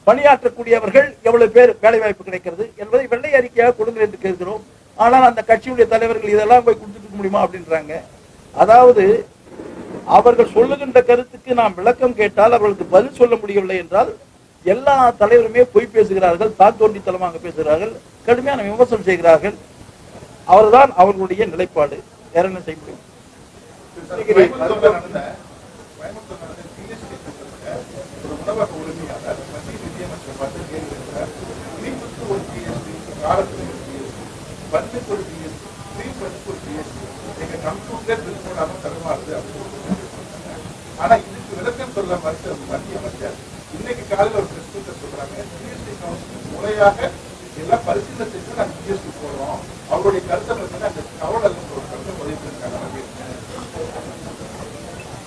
[SPEAKER 1] பணியாற்றக்கூடியவர்கள் எவ்வளவு பேர் வேலை வாய்ப்பு கிடைக்கிறது என்பதை வெள்ளை அறிக்கையாக கொடுங்கள் என்று கேட்கிறோம். ஆனால் அந்த கட்சியுடைய தலைவர்கள் இதெல்லாம் போய் கொடுத்துட்டு முடியுமா அப்படின்றாங்க. அதாவது அவர்கள் சொல்லுகின்ற கருத்துக்கு நாம் விளக்கம் கேட்டால் அவர்களுக்கு பதில் சொல்ல முடியவில்லை என்றால் எல்லா தலைவருமே பொய் பேசுகிறார்கள், தான் தோன்றித்தனமாக பேசுகிறார்கள், கடுமையான விமர்சனம் செய்கிறார்கள். அவர்தான் அவர்களுடைய நிலைப்பாடு. வேற என்ன செய்ய முடியும்?
[SPEAKER 3] உணவக உரிமையாளர் மத்திய நிதியமைச்சர் பார்த்து கேள்விக்கிறார். இனிப்புக்கு ஒரு ஜிஎஸ்டி, காரத்துக்கு ஒரு ஜிஎஸ்டி, பன்னுக்கு ஒரு ஜிஎஸ்டி, ஸ்ரீபனுக்கு ஒரு ஜிஎஸ்டி, எங்க கம்ப்யூட்டர் பில் போடாமல் தருமாறுது அப்படின்னு. ஆனா இதுக்கு விளக்கம் சொல்ல மறுத்த மத்திய அமைச்சர் இன்னைக்கு காலையில் ஒரு பிரஸ் மீட்டர் சொல்றாங்க, ஜிஎஸ்டி கவுன்சில் முறையாக எல்லாம் பரிசீலனை செஞ்சு நாங்கள் ஜிஎஸ்டி போடுறோம். அவருடைய கருத்தை வந்து அந்த கவலை ஒரு கருத்தை பதிவிட்டிருக்காங்க.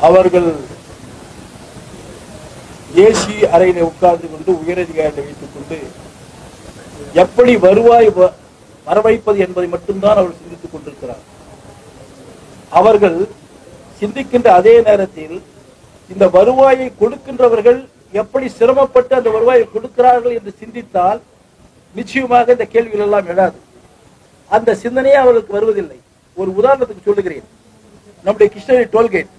[SPEAKER 1] அவர்கள் ஏசி அறையில உட்கார்ந்து கொண்டு உயரதிகாரிகளை வைத்துக் கொண்டு எப்படி வருவாய் வரவைப்பது என்பதை மட்டும்தான் அவர்கள் சிந்தித்துக் கொண்டிருக்கிறார். அவர்கள் சிந்திக்கின்ற அதே நேரத்தில் இந்த வருவாயை கொடுக்கின்றவர்கள் எப்படி சிரமப்பட்டு அந்த வருவாயை கொடுக்கிறார்கள் என்று சிந்தித்தால் நிச்சயமாக இந்த கேள்விகள் எல்லாம் எழாது. அந்த சிந்தனையே அவர்களுக்கு வருவதில்லை. ஒரு உதாரணத்துக்கு சொல்லுகிறேன். நம்முடைய கிருஷ்ணகிரி டோல்கேட்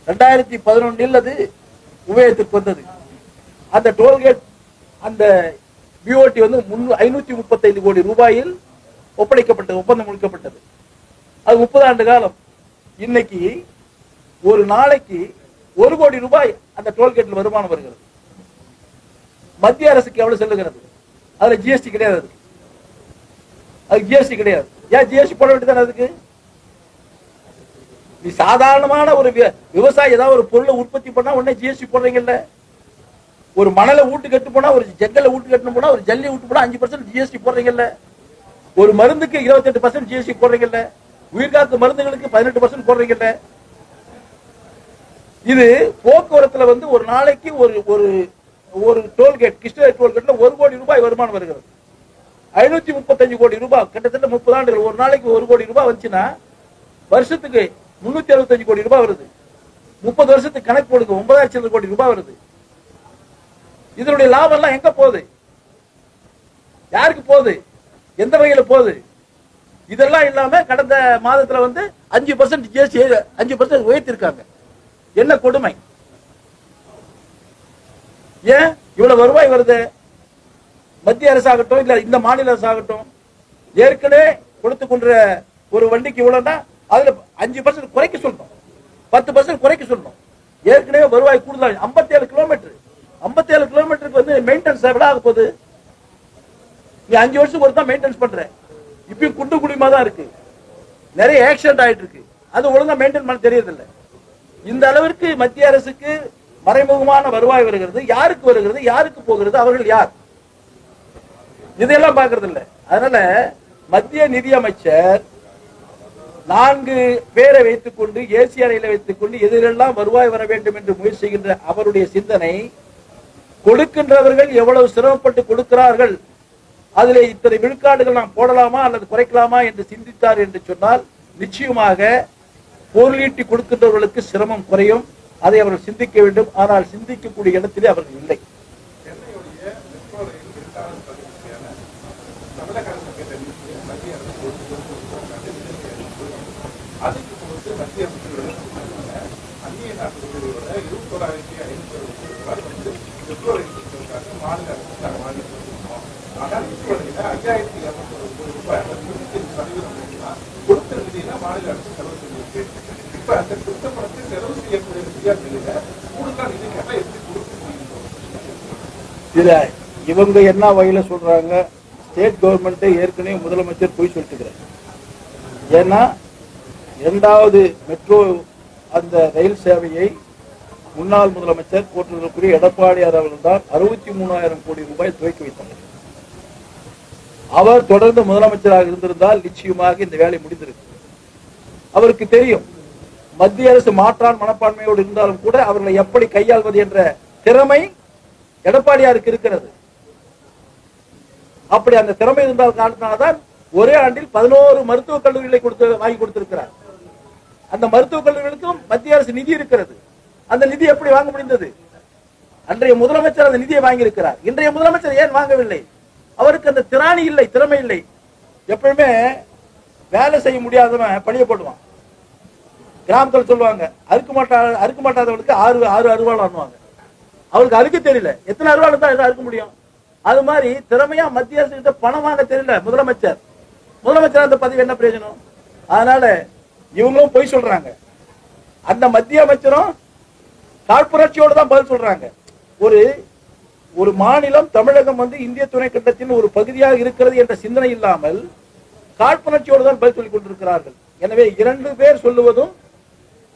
[SPEAKER 1] 2011 அது உபயோகத்திற்கு வந்தது. அந்த டோல்கேட் அந்த பிஓடி வந்து 535 கோடி ரூபாயில் ஒப்படைக்கப்பட்டது, ஒப்பந்தம் முடிக்கப்பட்டது. அது 30 ஆண்டு காலம். இன்னைக்கு ஒரு நாளைக்கு 1 கோடி ரூபாய் அந்த டோல்கேட்டில் வருமானம் வருகிறது. மத்திய அரசுக்கு எவ்வளவு செல்லுகிறது? அதுல ஜிஎஸ்டி கிடையாது. அதுக்கு ஜிஎஸ்டி கிடையாது. ஏன் ஜிஎஸ்டி போட வேண்டியதானே? அதுக்கு நீ சாதாரணமான ஒரு விவசாயி ஏதாவது ஒரு பொருளை உற்பத்தி பண்ணா உடனே ஜிஎஸ்டி போடுறீங்கல்ல. ஒரு மணலை வீட்டு கட்டு போனா, ஒரு ஜெங்கலை வீட்டு கட்டணும் போனா, ஒரு ஜல்லி வீட்டு போனா 5% ஜிஎஸ்டி போடுறீங்கல்ல. ஒரு மருந்துக்கு 28% ஜிஎஸ்டி போடுறீங்கல்ல. உயிர்காத்து மருந்துகளுக்கு 18% போடுறீங்கல்ல. இது போக்குவரத்துல வந்து ஒரு நாளைக்கு ஒரு டோல்கேட், கிருஷ்ணகிரி டோல்கேட்ல 1 கோடி ரூபாய் வருமானம் வருகிறது. 535 கோடி ரூபாய், கிட்டத்தட்ட 30 ஆண்டுகள். ஒரு நாளைக்கு 1 கோடி ரூபாய் வந்துச்சுன்னா வருஷத்துக்கு 365 கோடி ரூபாய் வருது. 30 வருஷத்துக்கு கணக்கு போடுங்க, 9,000 கோடி ரூபாய் வருது. இதனுடைய லாபம் எல்லாம் எங்க போகுது? யாருக்கு போகுது? எந்த வகையில போகுது? இதெல்லாம் இல்லாம கடந்த மாதத்துல வந்து 5% ஜிஎஸ்டி 5% உயர்த்திருக்காங்க. என்ன கொடுமை! ஏன் இவ்வளவு வருவாய் வருது? மத்திய அரசாகட்டும் இல்ல இந்த மாநில அரசாகட்டும் ஏற்கனவே கொடுத்து கொண்ட ஒரு வண்டிக்கு இவ்வளவுனா அதுல 5% குறைக்க சொல்லணும், 10% குறைக்க சொல்லணும். ஏற்கனவே வருவாய் கூடுதல் 57 கிலோமீட்டர். 57 கிலோமீட்டருக்கு வந்து மெயின்டெனன்ஸ் எவ்வளவு ஆக போகுது? நீ 5 வருஷம் ஒரு தான் மெயின்டெனன்ஸ் பண்ற. இப்பயும் குண்டு குழிமா தான் இருக்கு. நிறைய ஆக்சிடென்ட் ஆயிட்டு இருக்கு. அது ஒழுங்கா மெயின்டைன் பண்ண தெரியறதில்லை. இந்த அளவிற்கு மத்திய அரசுக்கு மறைமுகமான வருவாய் வருகிறது. யாருக்கு வருகிறது? யாருக்கு போகிறது? அவர்கள் யார்? இதையெல்லாம் பார்க்கறது இல்லை. அதனால மத்திய நிதியமைச்சர் 4 பேரை வைத்துக் கொண்டு ஏசி அறையில வைத்துக் கொண்டு எதிரெல்லாம் வருவாய் வர வேண்டும் என்று முயற்சி செய்கின்ற அவருடைய சிந்தனை, கொடுக்கின்றவர்கள் எவ்வளவு சிரமப்பட்டு கொடுக்கிறார்கள், அதிலே இத்தனை விழுக்காடுகள் நாம் போடலாமா அல்லது குறைக்கலாமா என்று சிந்தித்தார் என்று சொன்னால் நிச்சயமாக பொருளீட்டி கொடுக்கின்றவர்களுக்கு சிரமம் குறையும். அதை அவர்கள் சிந்திக்க வேண்டும். ஆனால் சிந்திக்கக்கூடிய இடத்திலே அவர்கள் இல்லை.
[SPEAKER 3] சென்னையுடைய மெட்ரோ ரயில் இரண்டாவது பகுதியான தமிழக அரசு கேட்ட நிதியை மத்திய அரசு அதுக்கு வந்து மத்திய அமைச்சர்கள் அந்நிய நாட்டு உதவியோட 21,500 வந்து மெட்ரோ ரயில் திட்டத்திற்காக மாநில அரசு நாங்கள் வாங்கி கொடுத்துருக்கோம். ஆனால் இதுவரையில 5,200 ரூபாய் 25% கொடுத்த நிதியில மாநில அரசு செலவு செஞ்சிருக்கு. இப்ப அந்த திட்டப்படத்தை செலவு செய்யக்கூடிய நிதியா தெரியல கூடுதல் நிதி கேட்டா எப்படி கொடுக்க முடியும்?
[SPEAKER 1] இதுல இவங்க என்ன வகையில சொல்றாங்க, ஸ்டேட் கவர்மெண்ட் ஏற்கனவே முதலமைச்சர் போய் சொல்லிட்டுக்கிறார். ஏன்னா 2வது மெட்ரோ அந்த ரயில் சேவையை முன்னாள் முதலமைச்சர் போற்றுதலுக்குரிய எடப்பாடியார் அவர்கள் தான் 63,000 கோடி ரூபாய் துவக்கி வைத்தார். அவர் தொடர்ந்து முதலமைச்சராக இருந்திருந்தால் நிச்சயமாக இந்த வேலை முடிந்திருக்கு. அவருக்கு தெரியும் மத்திய அரசு மாற்றான் மனப்பான்மையோடு இருந்தாலும் கூட அவர்களை எப்படி கையாள்வது என்ற திறமை எடப்பாடியாருக்கு இருக்கிறது. அப்படி அந்த திறமை இருந்தால் காரணத்தினால்தான் ஒரே ஆண்டில் 11 மருத்துவக் கல்லூரிகளை வாங்கி கொடுத்திருக்கிறார். அந்த மருத்துவக் கல்லூரிகளுக்கும் மத்திய அரசு நிதி இருக்கிறது. அந்த நிதி எப்படி வாங்க முடிந்தது? அன்றைய முதலமைச்சர் அந்த நிதியை வாங்கி இருக்கிறார். இன்றைய முதலமைச்சர் ஏன் வாங்கவில்லை? அவருக்கு அந்த திராணி இல்லை, திறமை இல்லை. எப்பவுமே வேலை செய்ய முடியாதவன் பழிய போடுவான். கிராமத்தில் சொல்லுவாங்க அறுக்க மாட்டாதவனுக்கு 6 அருவாள் ஆணுவாங்க. அவருக்கு அறுக்க தெரியல, எத்தனை அருவாள் தான் அறுக்க முடியும்? அது மாதிரி திறமையா மத்திய அரசு கிட்ட பணம் வாங்க தெரியல முதலமைச்சர் அந்த பதவி என்ன பிரயோஜனம்? அதனால இவங்களும் பொய் சொல்றாங்க. அந்த மத்திய அமைச்சரும் காழ்ப்புணர்ச்சியோடு தான் பதில் சொல்றாங்க. ஒரு மாநிலம் தமிழகம் வந்து இந்திய துணைக்கண்டத்தின் ஒரு பகுதியாக இருக்கிறது என்ற சிந்தனை இல்லாமல் காழ்ப்புணர்ச்சியோடு தான் பதில் சொல்லிக் கொண்டிருக்கிறார்கள். எனவே 2 பேர் சொல்லுவதும்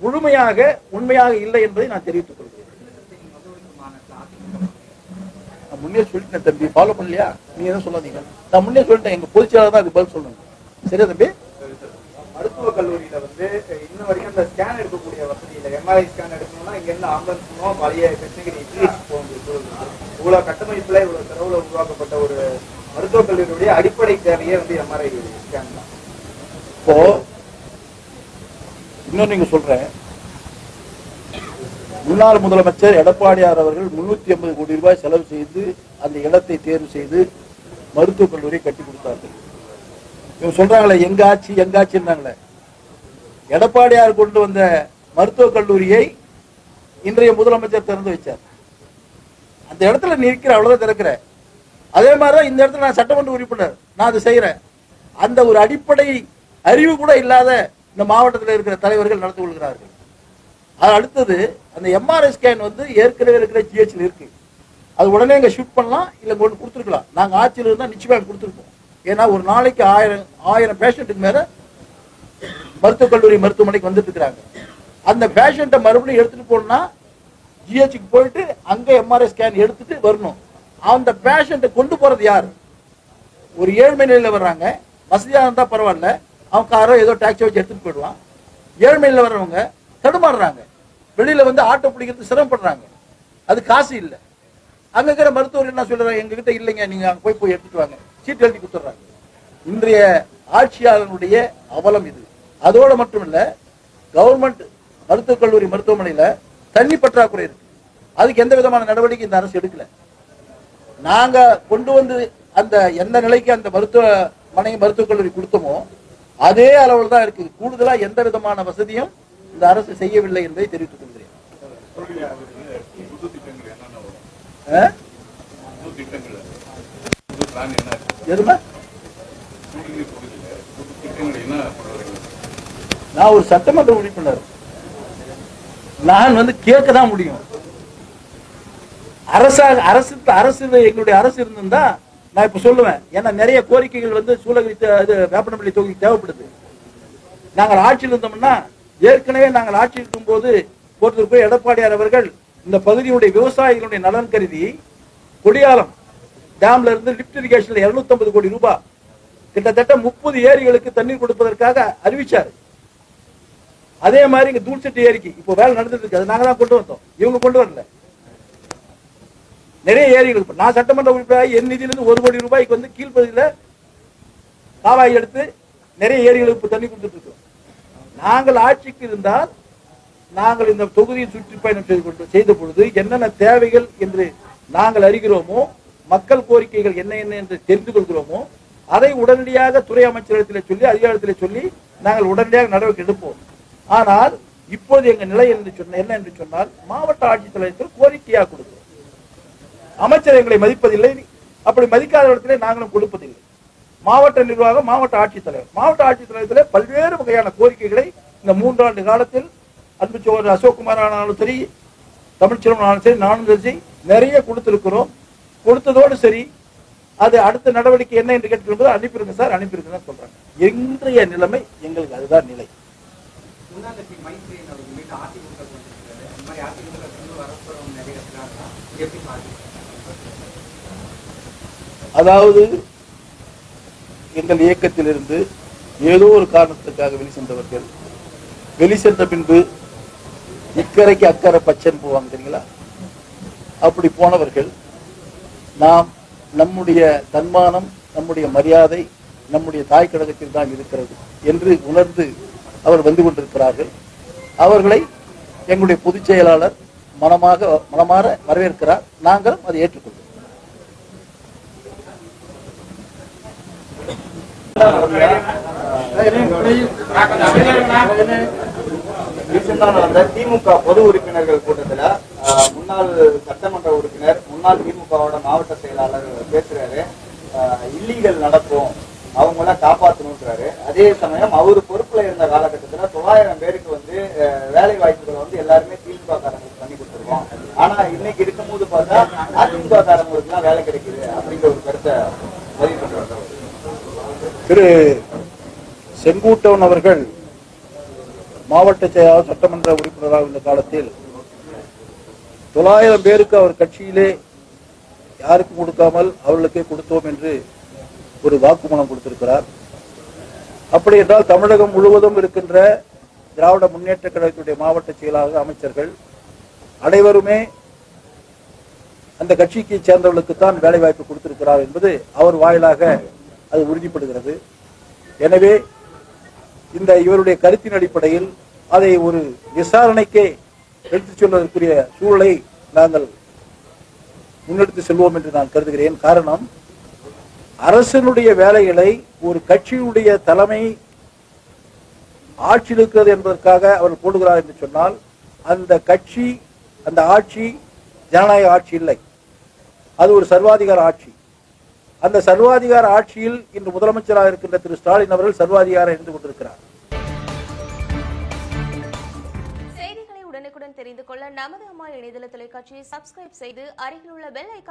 [SPEAKER 1] முழுமையாக உண்மையாக இல்லை என்பதை நான் தெரிவித்துக் கொள்கிறேன். முன்னே சொல்லிட்டேன் தம்பி, ஃபாலோ பண்ணலையா? நீ எதுவும் சொல்லாதீங்க. நான் முன்னே சொல்லிட்டேன், எங்க பொதுச்செயலாளர் தான் அதுக்கு பதில் சொல்லணும். சரியா தம்பி?
[SPEAKER 2] மருத்துவக் கல்லூரியில வந்து இன்ன வரைக்கும் அந்த ஸ்கேன் எடுக்கக்கூடிய வசதி இல்லை. எம்ஆர்ஐ ஸ்கேன் எடுக்கணும்னா இங்க இருந்து ஆம்புலன்ஸ் பழைய கிருஷ்ணகிரி இவ்வளவு கட்டமைப்புல இவ்வளவு செலவுல உருவாக்கப்பட்ட ஒரு மருத்துவக் கல்லூரியுடைய அடிப்படை தேவையே வந்து எம்ஆர்ஐ ஸ்கேன் தான்.
[SPEAKER 1] இப்போ இன்னும் நீங்க சொல்றேன், முன்னாள் முதலமைச்சர் எடப்பாடியார் அவர்கள் 380 கோடி ரூபாய் செலவு செய்து அந்த இடத்தை தேர்வு செய்து மருத்துவக் கல்லூரியை கட்டி கொடுத்தார்கள். இவங்க சொல்றாங்களே எங்க ஆட்சின்னாங்களே, எடப்பாடியார் கொண்டு வந்த மருத்துவக் கல்லூரியை இன்றைய முதலமைச்சர் திறந்து வச்சார். அந்த இடத்துல நிற்கிற அவ்வளவுதான் திறக்கிற. அதே மாதிரிதான் இந்த இடத்துல நான் சட்டமன்ற உறுப்பினர், நான் அதை செய்யறேன். அந்த ஒரு அடிப்படை அறிவு கூட இல்லாத இந்த மாவட்டத்தில் இருக்கிற தலைவர்கள் நடந்து கொள்கிறார்கள். அது அடுத்தது அந்த எம்ஆர்ஐ ஸ்கேன் வந்து ஏற்கனவே இருக்கிற ஜிஹெச்ல இருக்கு. அது உடனே இங்க ஷூட் பண்ணலாம், இல்ல கொண்டு கொடுத்துருக்கலாம். நாங்க ஆட்சியில் இருந்தா நிச்சயமாக கொடுத்துருக்கோம். ஏன்னா ஒரு நாளைக்கு 1000 பேஷண்ட்டுக்கு மேல மருத்துவக் கல்லூரி மருத்துவமனைக்கு வந்துட்டு இருக்கிறாங்க. அந்த பேஷண்ட்டை மறுபடியும் எடுத்துட்டு போனா ஜிஹெச்சுக்கு போயிட்டு அங்க எம்ஆர்ஐ ஸ்கேன் எடுத்துட்டு வரணும். அந்த பேஷண்ட்டை கொண்டு போறது யாரு? ஒரு ஏழ்மை நிலையில வர்றாங்க, வசதியாக இருந்தா பரவாயில்ல, அவன் காரோ ஏதோ டாக்ஸி வச்சு எடுத்துட்டு போயிடுவான். ஏழ்மையில வர்றவங்க தடுமாறுறாங்க, வெளியில வந்து ஆட்டோ பிடிக்கிறது சிரமப்படுறாங்க, அது காசு இல்லை. அங்க இருக்கிற மருத்துவர் என்ன சொல்றாங்க, எங்க கிட்ட இல்லைங்க, நீங்க அங்க போய் எடுத்துட்டு வாங்க, சீட்டு எழுதி கொடுத்துட்றாங்க. இன்றைய ஆட்சியாளர்களுடைய அவலம் இது. அதோட மட்டும் இல்ல, கவர்மெண்ட் மருத்துவக் கல்லூரி மருத்துவமனையில தண்ணி பற்றாக்குறை இருக்கு. அதுக்கு எந்த விதமான நடவடிக்கை இந்த அரசு எடுக்கல. நாங்க கொண்டு வந்து அந்த எந்த நிலைக்கு அந்த மருத்துவக் கல்லூரி கொடுத்தோமோ அதே அளவில் தான் இருக்கு. கூடுதலா எந்த விதமான வசதியும் இந்த அரசு செய்யவில்லை என்பதை தெரிவித்துக் கொள்கிறேன். நான் ஒரு சட்டமன்ற உறுப்பினர், நான் வந்து கேட்க தான் முடியும். அரசு எங்களுடைய அரசு இருந்திருந்தா நான் இப்ப சொல்லுவேன். ஏன்னா நிறைய கோரிக்கைகள் வந்து சூளகிரி வேப்பனப்பள்ளி தொகுதிக்கு தேவைப்படுது. நாங்கள் ஆட்சியில் இருந்தோம்னா, ஏற்கனவே நாங்கள் ஆட்சியில் இருக்கும் போது போட்டிருக்கிற எடப்பாடியார் அவர்கள் இந்த பகுதியுடைய விவசாயிகளுடைய நலன் கருதி கொடியாலம் டேம்ல இருந்து லிப்ட் இரிகேஷன்ல 250 கோடி ரூபாய் கிட்டத்தட்ட 30 ஏரிகளுக்கு தண்ணீர் கொடுப்பதற்காக அறிவிச்சாரு. அதே மாதிரி இங்க தூள்செட்டி ஏரிக்கு இப்போ வேலை நடந்துட்டு இருக்கு. அது நாங்க தான் கொண்டு வந்தோம், இவங்க கொண்டு வரல. நிறைய ஏரிகள் நான் சட்டமன்ற உறுப்பினர் என் நிதியிலிருந்து 1 கோடி ரூபாய்க்கு வந்து கீழ்ப்பகுதியில காவாய் எடுத்து நிறைய ஏரிகளுக்கு தண்ணி கொடுத்துட்டு இருக்கோம். நாங்கள் ஆட்சிக்கு இருந்தால் நாங்கள் இந்த தொகுதியில் சுற்றுப்பயணம் செய்த பொழுது என்னென்ன தேவைகள் என்று நாங்கள் அறிகிறோமோ, மக்கள் கோரிக்கைகள் என்ன என்ன என்று தெரிந்து கொள்கிறோமோ, அதை உடனடியாக துறை அமைச்சரிடத்தில் சொல்லி, அதிகாரத்திலே சொல்லி நாங்கள் உடனடியாக நடவடிக்கை எடுப்போம். ஆனால் இப்போது எங்க நிலை என்ன என்று சொன்னால், மாவட்ட ஆட்சித்தலைவர்கள் கோரிக்கையாக கொடுக்கிறோம். அமைச்சர் எங்களை மதிப்பதில்லை, அப்படி மதிக்காத இடத்திலே நாங்களும் கொடுப்பதில்லை. மாவட்ட நிர்வாகம், மாவட்ட ஆட்சித்தலைவர்களே பல்வேறு வகையான கோரிக்கைகளை இந்த 3 ஆண்டு காலத்தில் அன்பு சோழர் அசோக்குமார் ஆனாலும் சரி, தமிழ்ச்செல்வன் ஆனாலும் சரி, நானும் சரி நிறைய கொடுத்திருக்கிறோம். கொடுத்ததோடு சரி, அது அடுத்த நடவடிக்கை என்ன என்று கேட்கும்போது அனுப்பியிருங்க சார், அனுப்பியிருங்க சொல்றாங்க. இன்றைய நிலைமை எங்களுக்கு அதுதான் நிலை. அதாவது எங்கள் இயக்கத்திலிருந்து ஏதோ ஒரு காரணத்துக்காக வெளி சென்ற பின்பு இக்கரைக்கு அக்கறை பச்சைன்னு போவாங்க தெரியுங்களா, அப்படி போனவர்கள் நாம் நம்முடைய தன்மானம், நம்முடைய மரியாதை நம்முடைய தாய் கழகத்தில் தான் இருக்கிறது என்று உணர்ந்து அவர் வந்து கொண்டிருக்கிறார்கள். அவர்களை எங்களுடைய பொதுச் செயலாளர் மனமாற வரவேற்கிறார். நாங்கள் அதை ஏற்றுக்கொள்வோம்.
[SPEAKER 2] திமுக பொது உறுப்பினர்கள் கூட்டத்துல முன்னாள் சட்டமன்ற உறுப்பினர், முன்னாள் திமுகவோட மாவட்ட செயலாளர் பேசுறாரு, இல்லீகல் நடக்கும், அவங்கள காப்பாற்றணும்ன்றாரு. அதே சமயம் அவரு பொறுப்புல இருந்த காலகட்டத்துல 900 பேருக்கு வந்து வேலை வாய்ப்புகளை வந்து எல்லாருமே திமுக காரங்களுக்கு பண்ணி கொடுத்துருக்கோம். ஆனா இன்னைக்கு இருக்கும்போது பார்த்தா அதிமுக காரங்களுக்கு எல்லாம் வேலை கிடைக்குது அப்படிங்கிற ஒரு கருத்தை பதிவு பண்றாரு.
[SPEAKER 1] திரு செங்கூட்டவன் அவர்கள் மாவட்ட செயலாளர், சட்டமன்ற உறுப்பினராக இந்த காலத்தில் 900 பேருக்கு அவர் கட்சியிலே யாருக்கும் கொடுக்காமல் அவர்களுக்கே கொடுத்தோம் என்று ஒரு வாக்குமூலம் கொடுத்திருக்கிறார். அப்படி என்றால் தமிழகம் முழுவதும் இருக்கின்ற திராவிட முன்னேற்ற கழகத்துடைய மாவட்ட செயலாளர், அமைச்சர்கள் அனைவருமே அந்த கட்சிக்கு சேர்ந்தவர்களுக்குத்தான் வேலை வாய்ப்பு கொடுத்திருக்கிறார் என்பது அவர் வாயிலாக அது உறுதிப்படுகிறது. எனவே இந்த இவருடைய கருத்தின் அடிப்படையில் அதை ஒரு விசாரணைக்கே எடுத்துச் செல்வதற்குரிய சூழலை நாங்கள் முன்னெடுத்து செல்வோம் என்று நான் கருதுகிறேன். காரணம், அரசனுடைய வேலைகளை ஒரு கட்சியுடைய தலைமை ஆட்சி இருக்கிறது என்பதற்காக அவர் போடுகிறார் என்று சொன்னால், அந்த கட்சி, அந்த ஆட்சி ஜனநாயக ஆட்சி இல்லை, அது ஒரு சர்வாதிகார ஆட்சி. அந்த சர்வாதிகார ஆட்சியில் இன்று முதலமைச்சராக இருக்கின்ற திரு ஸ்டாலின் அவர்கள் சர்வாதிகாரம் இருந்து கொண்டிருக்கிறார்.
[SPEAKER 4] செய்திகளை உடனுக்குடன் தெரிந்து கொள்ள நமது அம்மா இணையதள தொலைக்காட்சியை சப்ஸ்கிரைப் செய்து அருகில் உள்ள பெல் ஐகான்